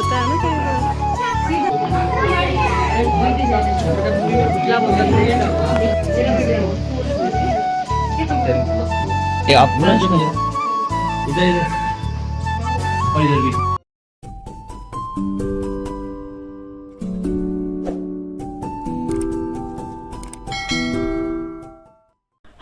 होता है ना ये आप बोला जो इधर इधर और इधर भी।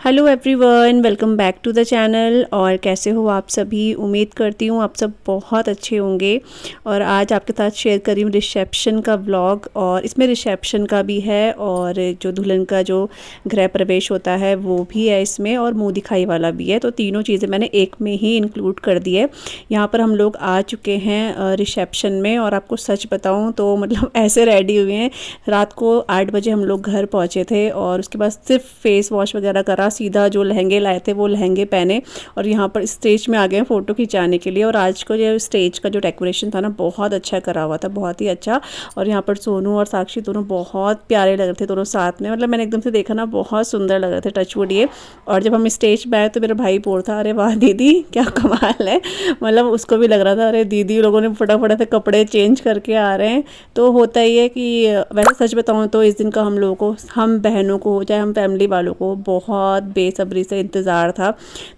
Hello everyone, welcome back to the channel. और कैसे हो आप सभी? उम्मीद करती हूँ आप सब बहुत अच्छे होंगे। और आज आपके साथ शेयर करी हूँ रिसेप्शन का व्लॉग, और इसमें रिसेप्शन का भी है और जो दुल्हन का जो गृह प्रवेश होता है वो भी है इसमें, और मुंह दिखाई वाला भी है। तो तीनों चीज़ें मैंने एक में ही इंक्लूड कर दी है। यहाँ पर हम लोग आ चुके हैं रिसेप्शन में, और आपको सच बताऊँ तो मतलब ऐसे रेडी हुए हैं। रात को 8 बजे हम लोग घर पहुँचे थे, और उसके बाद सिर्फ फेस वॉश वगैरह करा, सीधा जो लहंगे लाए थे वो लहंगे पहने, और यहाँ पर स्टेज में आ गए फ़ोटो खिंचाने के लिए। और आज को जो स्टेज का जो डेकोरेशन था ना, बहुत अच्छा करा हुआ था, बहुत ही अच्छा। और यहाँ पर सोनू और साक्षी दोनों बहुत प्यारे लग रहे थे, दोनों साथ में। मतलब मैंने एकदम से देखा ना, बहुत सुंदर लग रहे थे, टचवुड ये। और जब हम स्टेज पर आए तो मेरा भाई बोल था, अरे वाह दीदी क्या कमाल है। मतलब उसको भी लग रहा था, अरे दीदी लोगों ने फटाफट से कपड़े चेंज करके आ रहे हैं। तो होता ही है कि वैसे सच बताऊँ तो इस दिन का हम लोगों को, हम बहनों को हो चाहे हम फैमिली वालों को, बहुत बेसब्री से इंतज़ार था।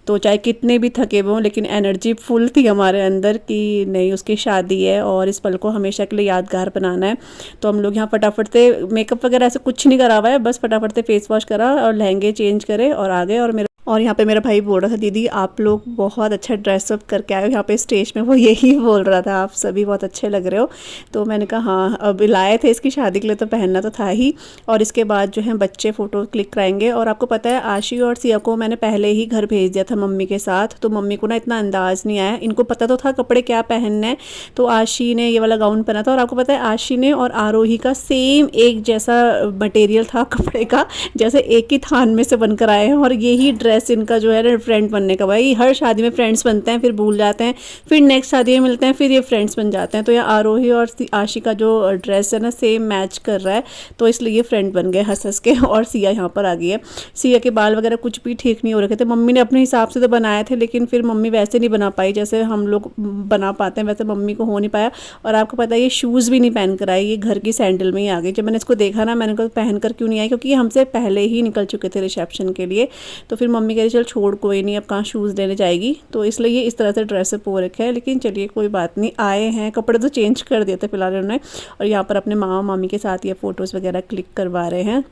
तो चाहे कितने भी थके हुए हों, लेकिन एनर्जी फुल थी हमारे अंदर कि नहीं, उसकी शादी है और इस पल को हमेशा के लिए यादगार बनाना है। तो हम लोग यहाँ फटाफट से, मेकअप वगैरह ऐसे कुछ नहीं करा हुआ है, बस फटाफट से फेस वॉश करा और लहंगे चेंज करे और आ गए। और यहाँ पे मेरा भाई बोल रहा था, दीदी आप लोग बहुत अच्छा ड्रेसअप करके आए हो यहाँ पे स्टेज में। वो यही बोल रहा था, आप सभी बहुत अच्छे लग रहे हो। तो मैंने कहा हाँ, अब लाए थे इसकी शादी के लिए तो पहनना तो था ही। और इसके बाद जो है बच्चे फ़ोटो क्लिक कराएंगे। और आपको पता है आशी और सिया को मैंने पहले ही घर भेज दिया था मम्मी के साथ, तो मम्मी को ना इतना अंदाज़ नहीं आया। इनको पता तो था कपड़े क्या पहनना है। तो आशी ने ये वाला गाउन पहना था, और आपको पता है आशी ने और आरोही का सेम एक जैसा मटेरियल था कपड़े का, जैसे एक ही थान में से बनकर आए हैं। और यही ड्रेस इनका जो है फ्रेंड बनने का। भाई हर शादी में फ्रेंड्स बनते हैं, फिर भूल जाते हैं, फिर नेक्स्ट शादी में मिलते हैं, फिर ये फ्रेंड्स बन जाते हैं। तो ये आरोही और आशी का जो ड्रेस है ना, सेम मैच कर रहा है, तो इसलिए ये फ्रेंड बन गए हंस हंस के। और सिया यहाँ पर आ गई है। सिया के बाल वगैरह कुछ भी ठीक नहीं हो रखे थे। मम्मी ने अपने हिसाब से तो बनाए थे, लेकिन फिर मम्मी वैसे नहीं बना पाई जैसे हम लोग बना पाते हैं, वैसे मम्मी को हो नहीं पाया। और आपको पता है ये शूज़ भी नहीं पहन कर आई, ये घर की सैंडल में ही आ गई। जब मैंने इसको देखा ना, मैंने कहा पहन कर क्यों नहीं आई, क्योंकि हमसे पहले ही निकल चुके थे रिसेप्शन के लिए। तो फिर मम्मी कह रही चल छोड़, कोई नहीं, अब कहाँ शूज़ लेने जाएगी। तो इसलिए ये इस तरह से ड्रेसअप हो रखा है। लेकिन चलिए कोई बात नहीं, आए हैं, कपड़े तो चेंज कर दिए थे फिलहाल उन्होंने। और यहाँ पर अपने मामा मामी के साथ ये फ़ोटोज़ वगैरह क्लिक करवा रहे हैं।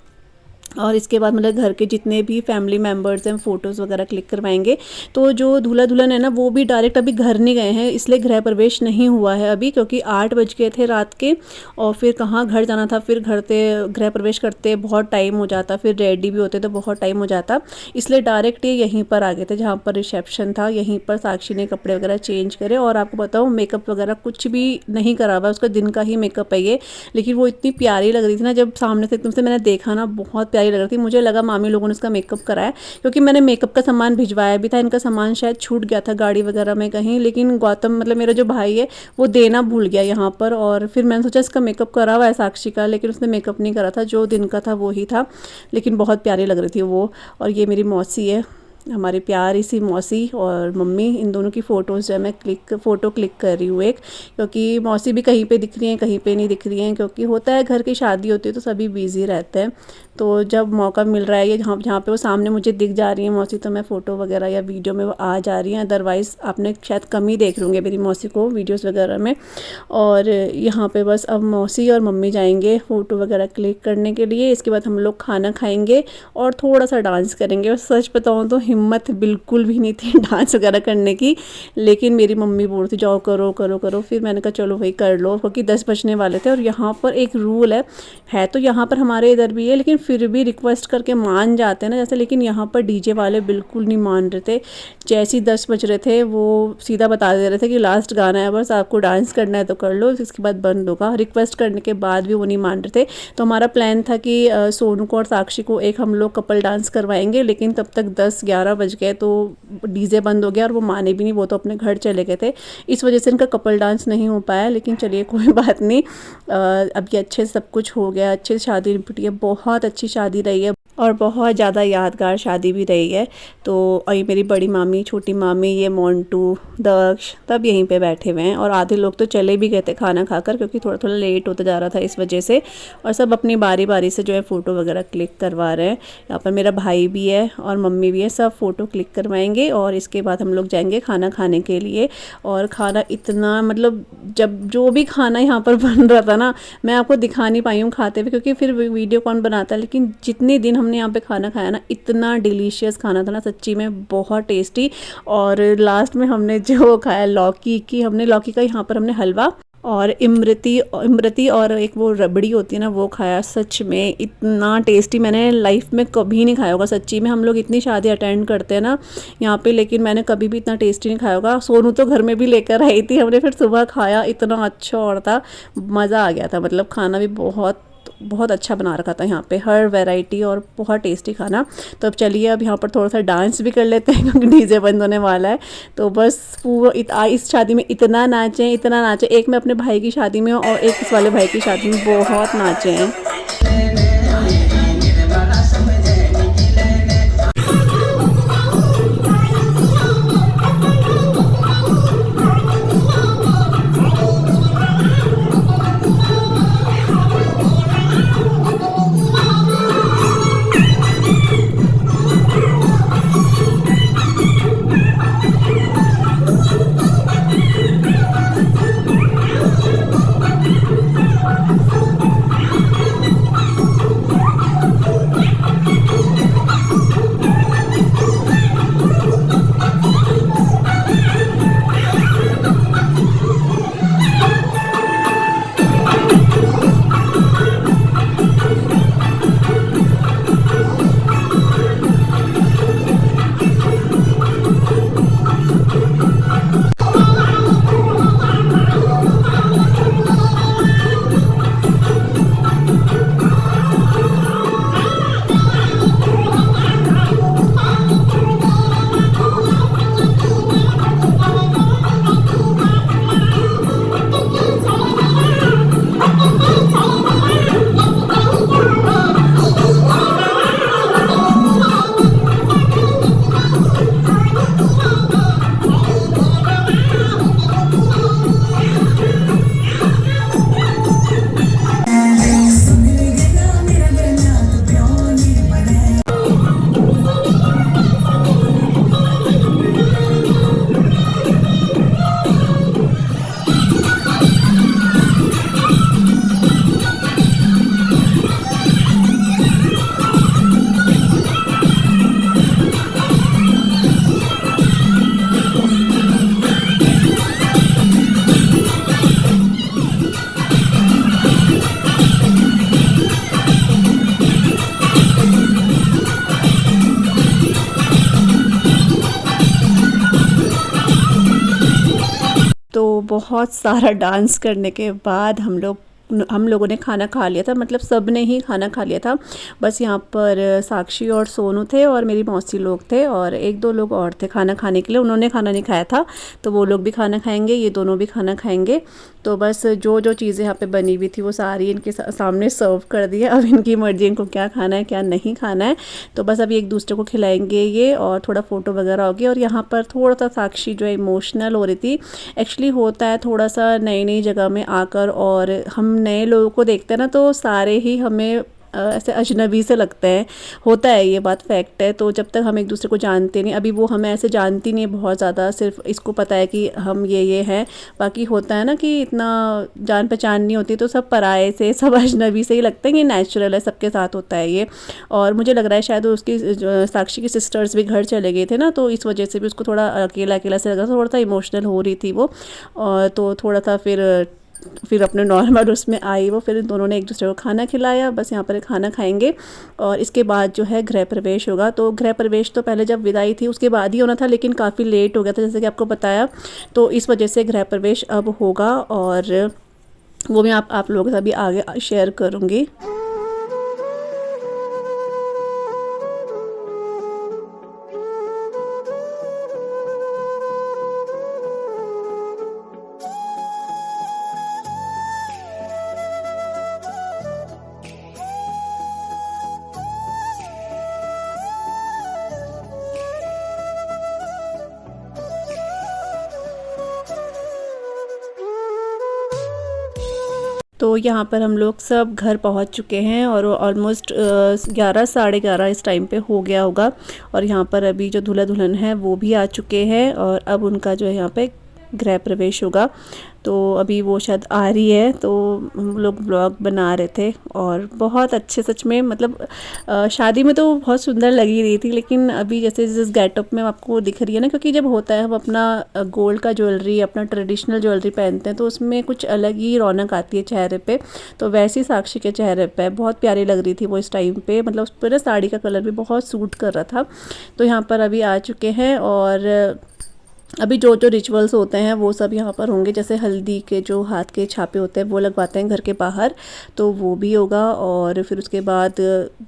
और इसके बाद मतलब घर के जितने भी फैमिली मेम्बर्स हैं फ़ोटोज़ वगैरह क्लिक करवाएंगे। तो जो दूल्हा दुल्हन है ना, वो भी डायरेक्ट अभी घर नहीं गए हैं, इसलिए गृह प्रवेश नहीं हुआ है अभी, क्योंकि 8 बज गए थे रात के। और फिर कहाँ घर जाना था, फिर घर से गृह प्रवेश करते बहुत टाइम हो जाता, फिर रेडी भी होते तो बहुत टाइम हो जाता। इसलिए डायरेक्ट ये यहीं पर आ गए थे जहाँ पर रिसेप्शन था। यहीं पर साक्षी ने कपड़े वगैरह चेंज करे। और आपको बताऊँ मेकअप वगैरह कुछ भी नहीं करा हुआ, उसका दिन का ही मेकअप है ये। लेकिन वो इतनी प्यारी लग रही थी ना, जब सामने से तुमसे मैंने देखा ना, बहुत प्यारी लग रही थी। मुझे लगा मामी लोगों ने इसका मेकअप कराया, क्योंकि मैंने मेकअप का सामान भिजवाया भी था। इनका सामान शायद छूट गया था गाड़ी वगैरह में कहीं, लेकिन गौतम मतलब मेरा जो भाई है वो देना भूल गया यहाँ पर। और फिर मैंने सोचा इसका मेकअप करा हुआ है साक्षी का, लेकिन उसने मेकअप नहीं करा था, जो दिन का था वो ही था। लेकिन बहुत प्यारी लग रही थी वो। और ये मेरी मौसी है, हमारी प्यारी सी मौसी और मम्मी, इन दोनों की फ़ोटोज़ जो है मैं फ़ोटो क्लिक कर रही हूँ एक, क्योंकि मौसी भी कहीं पे दिख रही हैं, कहीं पे नहीं दिख रही हैं, क्योंकि होता है घर की शादी होती है तो सभी बिज़ी रहते हैं। तो जब मौका मिल रहा है, ये जहाँ जहाँ पे वो सामने मुझे दिख जा रही है मौसी, तो मैं फ़ोटो वगैरह या वीडियो में वो आ जा रही हैं। अदरवाइज़ आपने शायद कम ही देख लूँगे मेरी मौसी को वीडियोज़ वगैरह में। और यहाँ पर बस अब मौसी और मम्मी जाएंगे फ़ोटो वगैरह क्लिक करने के लिए। इसके बाद हम लोग खाना खाएँगे और थोड़ा सा डांस करेंगे। और सच बताऊँ तो हिम्मत बिल्कुल भी नहीं थी डांस वगैरह करने की, लेकिन मेरी मम्मी बोल रही थी जाओ करो करो करो। फिर मैंने कहा चलो भाई कर लो, क्योंकि 10 बजने वाले थे। और यहाँ पर एक रूल है तो यहाँ पर हमारे इधर भी है, लेकिन फिर भी रिक्वेस्ट करके मान जाते हैं ना जैसे। लेकिन यहाँ पर डीजे वाले बिल्कुल नहीं मान रहे थे। जैसे ही 10 बज रहे थे वो सीधा बता दे रहे थे कि लास्ट गाना है, बस आपको डांस करना है तो कर लो, इसके बाद बंद होगा। रिक्वेस्ट करने के बाद भी वो नहीं मान रहे थे। तो हमारा प्लान था कि सोनू को और साक्षी को एक हम लोग कपल डांस करवाएंगे, लेकिन तब तक 10-11 बज गए तो डीजे बंद हो गया और वो माने भी नहीं, वो तो अपने घर चले गए थे। इस वजह से इनका कपल डांस नहीं हो पाया। लेकिन चलिए कोई बात नहीं, अब ये अच्छे से सब कुछ हो गया, अच्छे से शादी निपटी है, बहुत अच्छी शादी रही है। और बहुत ज़्यादा यादगार शादी भी रही है। तो ये मेरी बड़ी मामी, छोटी मामी, ये मोंटू, दक्ष तब यहीं पे बैठे हुए हैं और आधे लोग तो चले भी गए थे खाना खाकर, क्योंकि थोड़ा थोड़ा लेट होता जा रहा था इस वजह से। और सब अपनी बारी बारी से जो है फ़ोटो वगैरह क्लिक करवा रहे हैं। यहाँ पर मेरा भाई भी है और मम्मी भी है, सब फ़ोटो क्लिक करवाएंगे और इसके बाद हम लोग जाएंगे खाना खाने के लिए। और खाना इतना, मतलब जब जो भी खाना यहाँ पर बन रहा था ना, मैं आपको दिखा नहीं पाई हूँ खाते हुए, क्योंकि फिर वीडियो कौन बनाता है। लेकिन जितने दिन हमने यहाँ पे खाना खाया ना, इतना डिलीशियस खाना था ना, सच्ची में बहुत टेस्टी। और लास्ट में हमने जो खाया लौकी की, हमने लौकी का यहाँ पर हमने हलवा और इमरती इमरती और एक वो रबड़ी होती है ना, वो खाया। सच में इतना टेस्टी मैंने लाइफ में कभी नहीं खाया होगा। सच्ची में हम लोग इतनी शादी अटेंड करते हैं ना यहाँ पे, लेकिन मैंने कभी भी इतना टेस्टी नहीं खाया होगा। सोनू तो घर में भी लेकर आई थी, हमने फिर सुबह खाया, इतना अच्छा और था, मज़ा आ गया था। मतलब खाना भी बहुत बहुत अच्छा बना रखा था यहाँ पे, हर वैरायटी और बहुत टेस्टी खाना। तो अब चलिए अब यहाँ पर थोड़ा सा डांस भी कर लेते हैं, क्योंकि डीजे बंद होने वाला है। तो बस पूरा इस शादी में इतना नाचे, इतना नाचे। एक मैं अपने भाई की शादी में और एक इस वाले भाई की शादी में बहुत नाचे हैं। तो बहुत सारा डांस करने के बाद हम लोगों ने खाना खा लिया था। मतलब सब ने ही खाना खा लिया था। बस यहाँ पर साक्षी और सोनू थे और मेरी मौसी लोग थे और एक दो लोग और थे खाना खाने के लिए। उन्होंने खाना नहीं खाया था, तो वो लोग भी खाना खाएंगे, ये दोनों भी खाना खाएंगे। तो बस जो जो चीज़ें यहाँ पे बनी हुई थी वो सारी इनके सामने सर्व कर दी है। अब इनकी मर्ज़ी, इनको क्या खाना है क्या नहीं खाना है। तो बस अभी एक दूसरे को खिलाएंगे ये, और थोड़ा फ़ोटो वगैरह होगी। और यहाँ पर थोड़ा सा साक्षी जो है इमोशनल हो रही थी। एक्चुअली होता है थोड़ा सा नई नई जगह में आकर, और हम नए लोगों को देखते हैं ना, तो सारे ही हमें ऐसे अजनबी से लगते हैं। होता है, ये बात फैक्ट है। तो जब तक हम एक दूसरे को जानते नहीं, अभी वो हमें ऐसे जानती नहीं है बहुत ज़्यादा, सिर्फ इसको पता है कि हम ये हैं। बाकी होता है ना कि इतना जान पहचान नहीं होती, तो सब पराये से, सब अजनबी से ही लगते हैं। ये नेचुरल है, सबके साथ होता है ये। और मुझे लग रहा है शायद उसकी साक्षी की सिस्टर्स भी घर चले गए थे ना, तो इस वजह से भी उसको थोड़ा अकेला अकेला से लग रहा था, थोड़ा सा इमोशनल हो रही थी वो। और तो थोड़ा सा फिर अपने नॉर्मल उसमें आई वो। फिर दोनों ने एक दूसरे को खाना खिलाया। बस यहाँ पर खाना खाएंगे और इसके बाद जो है गृह प्रवेश होगा। तो गृह प्रवेश तो पहले जब विदाई थी उसके बाद ही होना था, लेकिन काफ़ी लेट हो गया था जैसे कि आपको बताया। तो इस वजह से गृह प्रवेश अब होगा, और वो मैं आप लोगों के साथ भी आगे शेयर करूँगी। तो यहाँ पर हम लोग सब घर पहुँच चुके हैं और ऑलमोस्ट 11 साढ़े 11 इस टाइम पे हो गया होगा। और यहाँ पर अभी जो दूल्हा दुल्हन है वो भी आ चुके हैं और अब उनका जो है यहाँ पे गृह प्रवेश होगा। तो अभी वो शायद आ रही है, तो हम लोग ब्लॉग बना रहे थे और बहुत अच्छे, सच में मतलब शादी में तो बहुत सुंदर लगी रही थी, लेकिन अभी जैसे जिस गेटअप में आपको दिख रही है ना, क्योंकि जब होता है हम अपना गोल्ड का ज्वेलरी, अपना ट्रेडिशनल ज्वेलरी पहनते हैं तो उसमें कुछ अलग ही रौनक आती है चेहरे पे। तो वैसे साक्षी के चेहरे पे बहुत प्यारी लग रही थी वो इस टाइम पे, मतलब उस पर ना साड़ी का कलर भी बहुत सूट कर रहा था। तो यहाँ पर अभी आ चुके हैं और अभी जो जो रिचुअल्स होते हैं वो सब यहाँ पर होंगे। जैसे हल्दी के जो हाथ के छापे होते हैं वो लगवाते हैं घर के बाहर, तो वो भी होगा। और फिर उसके बाद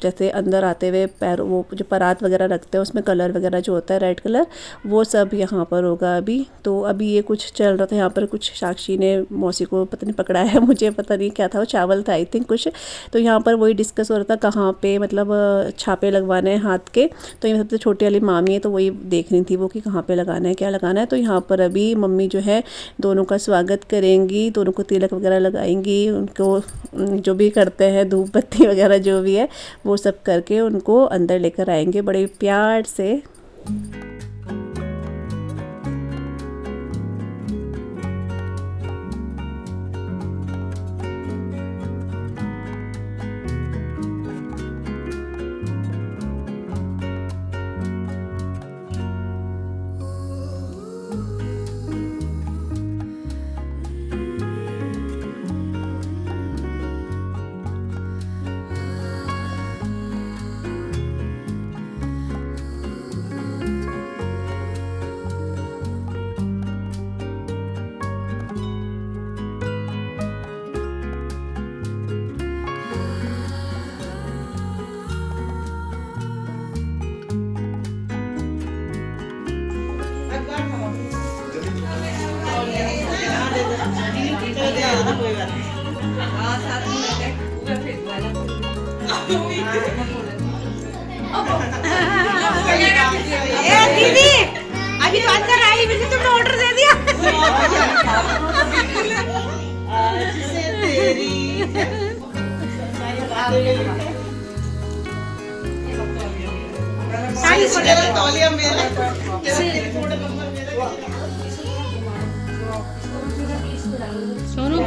जैसे अंदर आते हुए पैर वो जो परात वगैरह रखते हैं उसमें कलर वगैरह जो होता है रेड कलर, वो सब यहाँ पर होगा अभी। तो अभी ये कुछ चल रहा था यहाँ पर, कुछ साक्षी ने मौसी को पता नहीं पकड़ाया है, मुझे पता नहीं क्या था, वो चावल था आई थिंक कुछ। तो यहाँ पर वही डिस्कस हो रहा था कहाँ पे मतलब छापे लगवाने हैं हाथ के। तो ये सबसे छोटी वाली मामी है तो वही देख रही थी वो कि कहाँ पे लगाना है, क्या लगाना है। तो यहाँ पर अभी मम्मी जो है दोनों का स्वागत करेंगी, दोनों को तिलक वगैरह लगाएंगी, उनको जो भी करते हैं धूप बत्ती वगैरह जो भी है वो सब करके उनको अंदर लेकर आएंगे बड़े प्यार से। दीदी अभी तो अंदर आई, मुझे तुमने ऑर्डर दे दिया। सोनू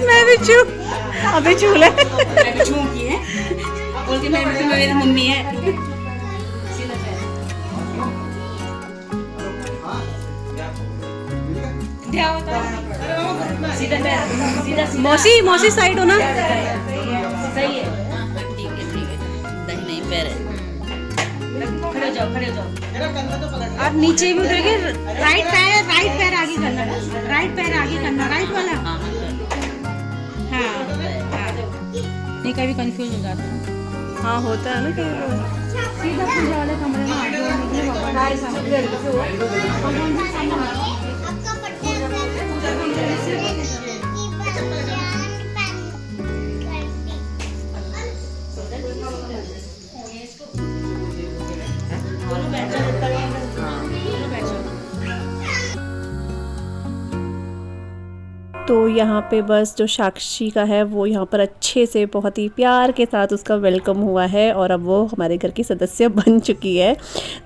मैं भी छू, अबे छू ले, मैं भी छू की है बोल के, मैं भी मेरी मम्मी है। मौसी मौसी साइड हो ना, सही है, ठीक है ठीक है, दही नहीं पैर है, खड़े हो जाओ खड़े हो जाओ। और नीचे भी उतरेंगे, राइट पैर आगे करना, राइट पैर आगे करना, राइट वाला। हाँ नहीं कभी कंफ्यूज हो जाता है। हाँ होता है ना कि सीधा पूजा वाले कमरे में आगे तो यहाँ पे बस जो साक्षी का है वो यहाँ पर अच्छे से बहुत ही प्यार के साथ उसका वेलकम हुआ है और अब वो हमारे घर की सदस्य बन चुकी है।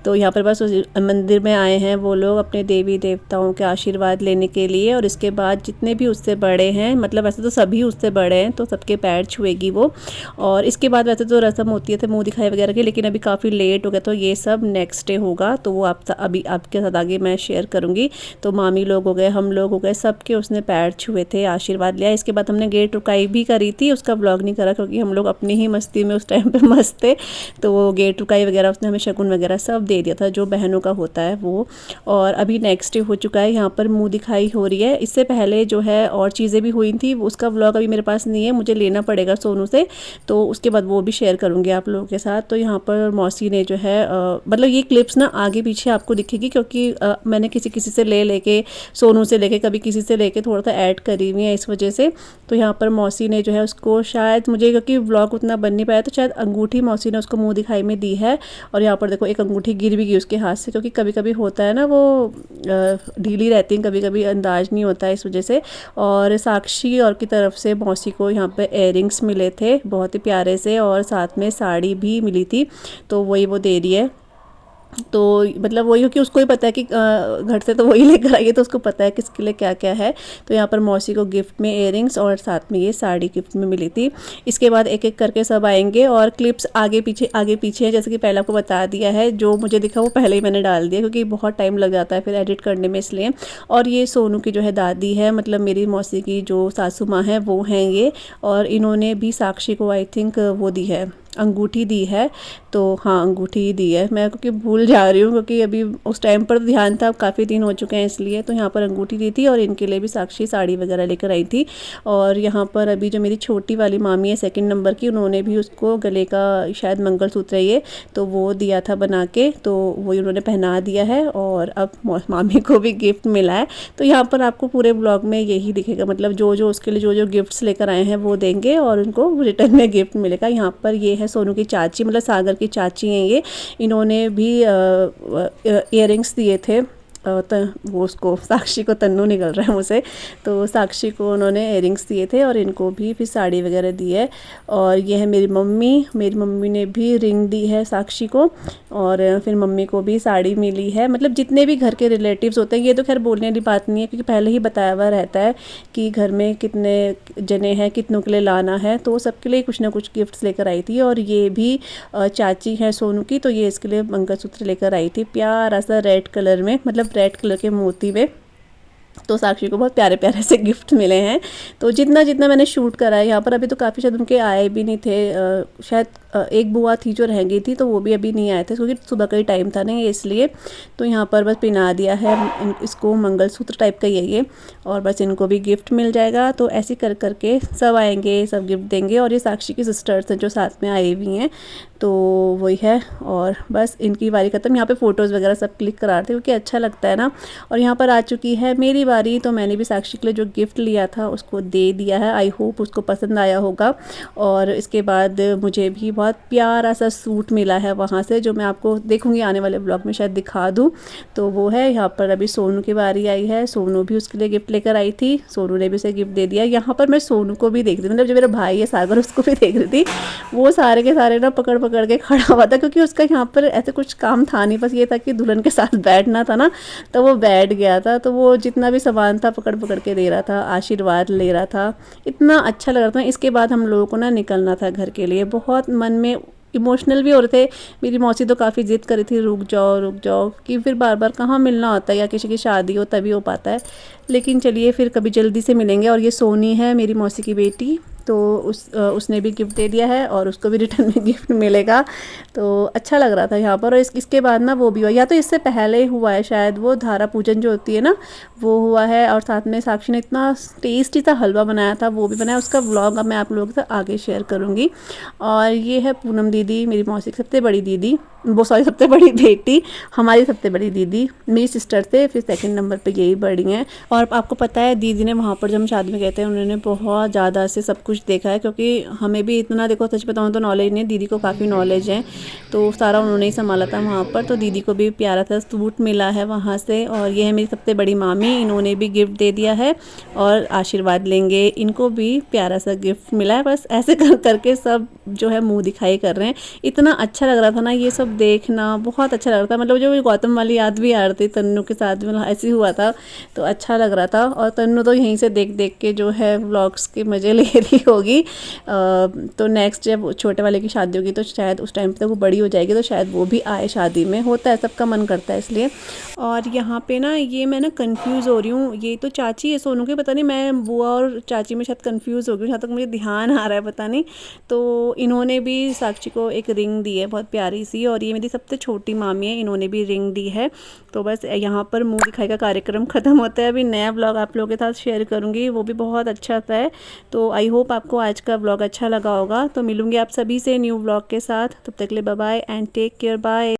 तो यहाँ पर बस मंदिर में आए हैं वो लोग अपने देवी देवताओं के आशीर्वाद लेने के लिए, और इसके बाद जितने भी उससे बड़े हैं, मतलब वैसे तो सभी उससे बड़े हैं तो सबके पैर छुएगी वो। और इसके बाद वैसे तो रस्म होती है तो मुँह दिखाई वगैरह की, लेकिन अभी काफ़ी लेट हो गया तो ये सब नेक्स्ट डे होगा, तो वो अभी आपके साथ आगे मैं शेयर करूँगी। तो मामी लोग हो गए, हम लोग हो गए, सबके उसने पैर हुए थे, आशीर्वाद लिया। इसके बाद हमने गेट रुकाई भी करी थी, उसका व्लॉग नहीं करा क्योंकि हम लोग अपनी ही मस्ती में उस टाइम पे मस्त थे। तो वो गेट रुकाई वगैरह उसने हमें शगुन वगैरह सब दे दिया था जो बहनों का होता है वो। और अभी नेक्स्ट डे हो चुका है, यहाँ पर मुंह दिखाई हो रही है। इससे पहले जो है और चीज़ें भी हुई थी, उसका व्लॉग अभी मेरे पास नहीं है, मुझे लेना पड़ेगा सोनू से, तो उसके बाद वो भी शेयर करूँगी आप लोगों के साथ। तो यहाँ पर मौसी ने जो है मतलब ये क्लिप्स ना आगे पीछे आपको दिखेगी क्योंकि मैंने किसी से लेके सोनू से लेके कभी किसी से लेके थोड़ा सा ऐड करी हुई हैं इस वजह से। तो यहाँ पर मौसी ने जो है उसको, शायद मुझे क्योंकि व्लॉग उतना बन नहीं पाया, तो शायद अंगूठी मौसी ने उसको मुंह दिखाई में दी है। और यहाँ पर देखो एक अंगूठी गिर भी गई उसके हाथ से, क्योंकि कभी कभी होता है ना वो ढीली रहती है, कभी कभी अंदाज नहीं होता है इस वजह से। और साक्षी और की तरफ से मौसी को यहाँ पे इयररिंग्स मिले थे बहुत ही प्यारे से, और साथ में साड़ी भी मिली थी, तो वही वो दे रही है। तो मतलब वही हो कि उसको ही पता है कि घर से तो वही लेकर आई है, तो उसको पता है किसके लिए क्या क्या है। तो यहाँ पर मौसी को गिफ्ट में इयररिंग्स और साथ में ये साड़ी गिफ्ट में मिली थी। इसके बाद एक एक करके सब आएंगे, और क्लिप्स आगे पीछे है, जैसे कि पहले आपको बता दिया है। जो मुझे दिखा वो पहले ही मैंने डाल दिया, क्योंकि बहुत टाइम लग जाता है फिर एडिट करने में, इसलिए। और ये सोनू की जो है दादी है, मतलब मेरी मौसी की जो सासू माँ है वो हैं ये, और इन्होंने भी साक्षी को आई थिंक वो दी है, अंगूठी दी है। तो हाँ, अंगूठी ही दी है, मैं क्योंकि भूल जा रही हूँ, क्योंकि अभी उस टाइम पर ध्यान था, काफ़ी दिन हो चुके हैं इसलिए। तो यहाँ पर अंगूठी दी थी, और इनके लिए भी साक्षी साड़ी वगैरह लेकर आई थी। और यहाँ पर अभी जो मेरी छोटी वाली मामी है 2nd नंबर की, उन्होंने भी उसको गले का शायद मंगलसूत्र है ये, तो वो दिया था बना के, तो वही उन्होंने पहना दिया है। और अब मामी को भी गिफ्ट मिला है। तो यहाँ पर आपको पूरे ब्लॉग में यही दिखेगा, मतलब जो जो उसके लिए जो गिफ्ट्स लेकर आए हैं वो देंगे, और उनको रिटर्न में गिफ्ट मिलेगा। यहाँ पर ये है सोनू की चाची, मतलब सागर की चाची हैं ये, इन्होंने भी इयररिंग्स दिए थे। वो उसको साक्षी को, तन्नू निकल रहा है मुँह से, तो साक्षी को उन्होंने इयररिंग्स दिए थे, और इनको भी फिर साड़ी वगैरह दी है। और ये है मेरी मम्मी ने भी रिंग दी है साक्षी को, और फिर मम्मी को भी साड़ी मिली है। मतलब जितने भी घर के रिलेटिव्स होते हैं, ये तो खैर बोलने वाली बात नहीं है, क्योंकि पहले ही बताया हुआ रहता है कि घर में कितने जने हैं, कितनों के लिए लाना है, तो सबके लिए कुछ ना कुछ गिफ्ट्स लेकर आई थी। और ये भी चाची है सोनू की, तो ये इसके लिए मंगलसूत्र लेकर आई थी, प्यारा सा रेड कलर में, मतलब रेड कलर के मोती में। तो साक्षी को बहुत प्यारे प्यारे से गिफ्ट मिले हैं। तो जितना जितना मैंने शूट करा है यहाँ पर, अभी तो काफ़ी शायद उनके आए भी नहीं थे, शायद एक बुआ थी जो रह गई थी, तो वो भी अभी नहीं आए थे, क्योंकि सुबह का ही टाइम था नहीं, इसलिए। तो यहाँ पर बस पिना दिया है इसको, मंगलसूत्र टाइप का ही है ये, और बस इनको भी गिफ्ट मिल जाएगा। तो ऐसे कर करके सब आएंगे, सब गिफ्ट देंगे। और ये साक्षी की सिस्टर्स हैं जो साथ में आई हुई हैं, तो वही है। और बस इनकी बारी ख़त्म। यहाँ पे फ़ोटोज़ वगैरह सब क्लिक करा रहे थे, क्योंकि अच्छा लगता है ना। और यहाँ पर आ चुकी है मेरी बारी, तो मैंने भी साक्षी के लिए जो गिफ्ट लिया था उसको दे दिया है। आई होप उसको पसंद आया होगा। और इसके बाद मुझे भी बहुत प्यारा सा सूट मिला है वहाँ से, जो मैं आपको देखूँगी आने वाले ब्लॉग में शायद दिखा दूँ। तो वो है। यहाँ पर अभी सोनू की बारी आई है, सोनू भी उसके लिए गिफ्ट लेकर आई थी, सोनू ने भी उसे गिफ्ट दे दिया। यहाँ पर मैं सोनू को भी देख रही थी, मतलब जो मेरा भाई है सागर, उसको भी देख रही थी। वो सारे के सारे ना पकड़ के खड़ा हुआ था, क्योंकि उसका यहाँ पर ऐसे कुछ काम था नहीं, बस ये था कि दुल्हन के साथ बैठना था ना, तो वो बैठ गया था। तो वो जितना भी सामान था पकड़ के दे रहा था, आशीर्वाद ले रहा था, इतना अच्छा लग रहा था। इसके बाद हम लोगों को ना निकलना था घर के लिए, बहुत मन में इमोशनल भी हो रहे थे। मेरी मौसी तो काफ़ी ज़िद करी थी, रुक जाओ, कि फिर बार बार कहाँ मिलना होता है, या किसी की शादी हो तभी हो पाता है। लेकिन चलिए फिर कभी जल्दी से मिलेंगे। और ये सोनी है मेरी मौसी की बेटी, तो उसने भी गिफ्ट दे दिया है, और उसको भी रिटर्न में गिफ्ट मिलेगा। तो अच्छा लग रहा था यहाँ पर। और इसके बाद ना वो भी हुआ, या तो इससे पहले हुआ है शायद, वो धारा पूजन जो होती है ना, वो हुआ है। और साथ में साक्षी ने इतना टेस्टी सा हलवा बनाया था, वो भी बनाया। उसका व्लॉग अब मैं आप लोगों के साथ आगे शेयर करूँगी। और ये है पूनम दीदी, मेरी मौसी की सबसे बड़ी दीदी, वो सॉरी सबसे बड़ी बेटी, हमारी सबसे बड़ी दीदी, मेरी सिस्टर से फिर 2nd नंबर पे यही बड़ी हैं। और आपको पता है दीदी ने वहाँ पर जब हम शादी में गए थे, उन्होंने बहुत ज़्यादा से सब कुछ देखा है, क्योंकि हमें भी इतना, देखो सच बताऊँ तो नॉलेज नहीं, दीदी को काफ़ी नॉलेज है, तो सारा उन्होंने ही संभाला था वहाँ पर। तो दीदी को भी प्यारा सा सूट मिला है वहाँ से। और ये है मेरी सबसे बड़ी मामी, इन्होंने भी गिफ्ट दे दिया है और आशीर्वाद लेंगे, इनको भी प्यारा सा गिफ्ट मिला है। बस ऐसे करके सब जो है मुँह दिखाई कर रहे हैं। इतना अच्छा लग रहा था ना ये सब देखना, बहुत अच्छा लग रहा था। मतलब जो गौतम वाली याद भी आ रही थी, तन्नू के साथ भी ऐसे ही हुआ था, तो अच्छा लग रहा था। और तन्नू तो यहीं से देख के जो है व्लॉग्स के मज़े ले रही होगी। तो नेक्स्ट जब छोटे वाले की शादी होगी, तो शायद उस टाइम तक वो बड़ी हो जाएगी, तो शायद वो भी आए शादी में, होता है सबका मन करता है इसलिए। और यहाँ पे ना ये मैं ना कंफ्यूज हो रही हूँ, ये तो चाची है सोनू के, पता नहीं मैं बुआ और चाची में शायद कंफ्यूज हो गई, जहाँ तक मुझे ध्यान आ रहा है पता नहीं। तो इन्होंने भी साक्षी को एक रिंग दी है बहुत प्यारी सी, और ये मेरी सबसे छोटी मामी है, इन्होंने भी रिंग दी है। तो बस यहाँ पर मुंह दिखाई का कार्यक्रम ख़त्म होता है। अभी नया ब्लॉग आप लोगों के साथ शेयर करूँगी, वो भी बहुत अच्छा होता है। तो आई होप आपको आज का ब्लॉग अच्छा लगा होगा। तो मिलूँगी आप सभी से न्यू ब्लॉग के साथ, तब तक के लिए bye bye and take care, bye.